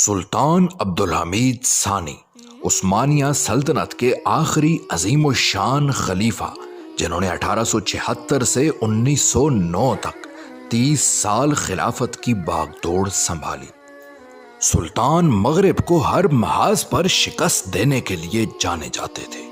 سلطان عبدالحمید ثانی عثمانیہ سلطنت کے آخری عظیم الشان خلیفہ، جنہوں نے 1876 سے 1909 تک 30 سال خلافت کی باغ دوڑ سنبھالی۔ سلطان مغرب کو ہر محاذ پر شکست دینے کے لیے جانے جاتے تھے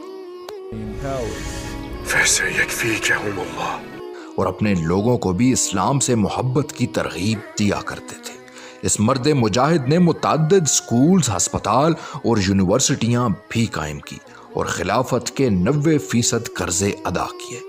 اور اپنے لوگوں کو بھی اسلام سے محبت کی ترغیب دیا کرتے تھے۔ اس مرد مجاہد نے متعدد سکولز، ہسپتال اور یونیورسٹیاں بھی قائم کی اور خلافت کے 90% قرضے ادا کیے۔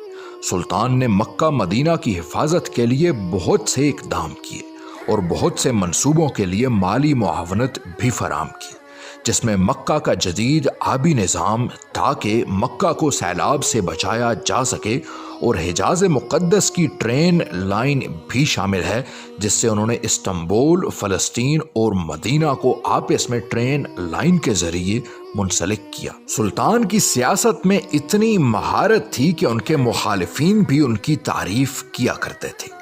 سلطان نے مکہ مدینہ کی حفاظت کے لیے بہت سے اقدام کیے اور بہت سے منصوبوں کے لیے مالی معاونت بھی فراہم کی، جس میں مکہ کا جدید آبی نظام تاکہ مکہ کو سیلاب سے بچایا جا سکے، اور حجاز مقدس کی ٹرین لائن بھی شامل ہے، جس سے انہوں نے استنبول، فلسطین اور مدینہ کو آپس میں ٹرین لائن کے ذریعے منسلک کیا۔ سلطان کی سیاست میں اتنی مہارت تھی کہ ان کے مخالفین بھی ان کی تعریف کیا کرتے تھے۔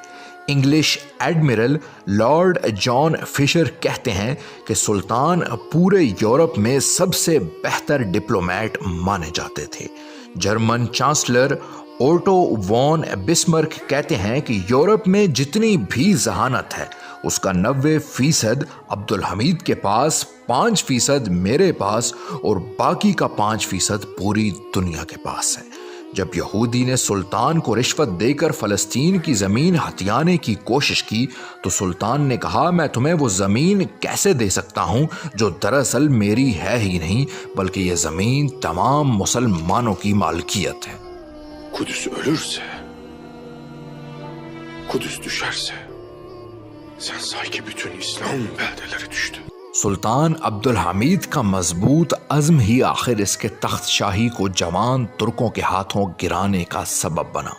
انگلش ایڈمرل لارڈ جان فشر کہتے ہیں کہ سلطان پورے یورپ میں سب سے بہتر ڈپلومیٹ مانے جاتے تھے۔ جرمن چانسلر اوٹو وان بسمرک کہتے ہیں کہ یورپ میں جتنی بھی ذہانت ہے اس کا 90% عبدالحمید کے پاس، 5% میرے پاس اور باقی کا 5% پوری دنیا کے پاس ہے۔ جب یہودی نے سلطان کو رشوت دے کر فلسطین کی زمین ہتھیانے کی کوشش کی تو سلطان نے کہا، میں تمہیں وہ زمین کیسے دے سکتا ہوں جو دراصل میری ہے ہی نہیں، بلکہ یہ زمین تمام مسلمانوں کی مالکیت ہے۔ Kudüs ölürse, Kudüs düşerse, sen say ki bütün İslam beldeleri düştü. سلطان عبدالحمید کا مضبوط عزم ہی آخر اس کے تخت شاہی کو جوان ترکوں کے ہاتھوں گرانے کا سبب بنا،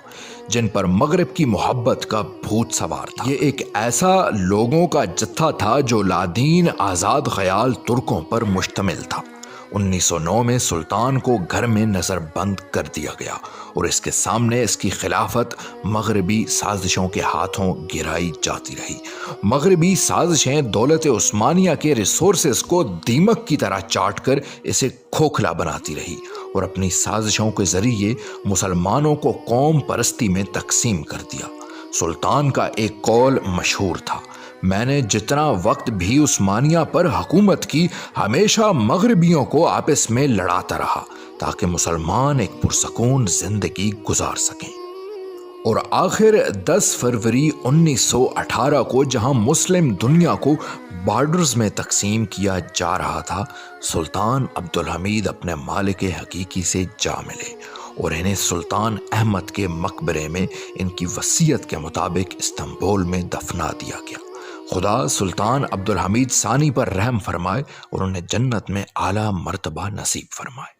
جن پر مغرب کی محبت کا بھوت سوار تھا۔ یہ ایک ایسا لوگوں کا جتھا تھا جو لادین آزاد خیال ترکوں پر مشتمل تھا۔ 1909 میں سلطان کو گھر میں نظر بند کر دیا گیا اور اس کے سامنے اس کی خلافت مغربی سازشوں کے ہاتھوں گرائی جاتی رہی۔ مغربی سازشیں دولت عثمانیہ کے ریسورسز کو دیمک کی طرح چاٹ کر اسے کھوکھلا بناتی رہی اور اپنی سازشوں کے ذریعے مسلمانوں کو قوم پرستی میں تقسیم کر دیا۔ سلطان کا ایک قول مشہور تھا، میں نے جتنا وقت بھی عثمانیہ پر حکومت کی ہمیشہ مغربیوں کو آپس میں لڑاتا رہا تاکہ مسلمان ایک پرسکون زندگی گزار سکیں۔ اور آخر 10 فروری 1918 کو جہاں مسلم دنیا کو بارڈرز میں تقسیم کیا جا رہا تھا، سلطان عبدالحمید اپنے مالک حقیقی سے جا ملے اور انہیں سلطان احمد کے مقبرے میں ان کی وصیت کے مطابق استنبول میں دفنا دیا گیا۔ خدا سلطان عبدالحمید ثانی پر رحم فرمائے اور انہیں جنت میں اعلیٰ مرتبہ نصیب فرمائے۔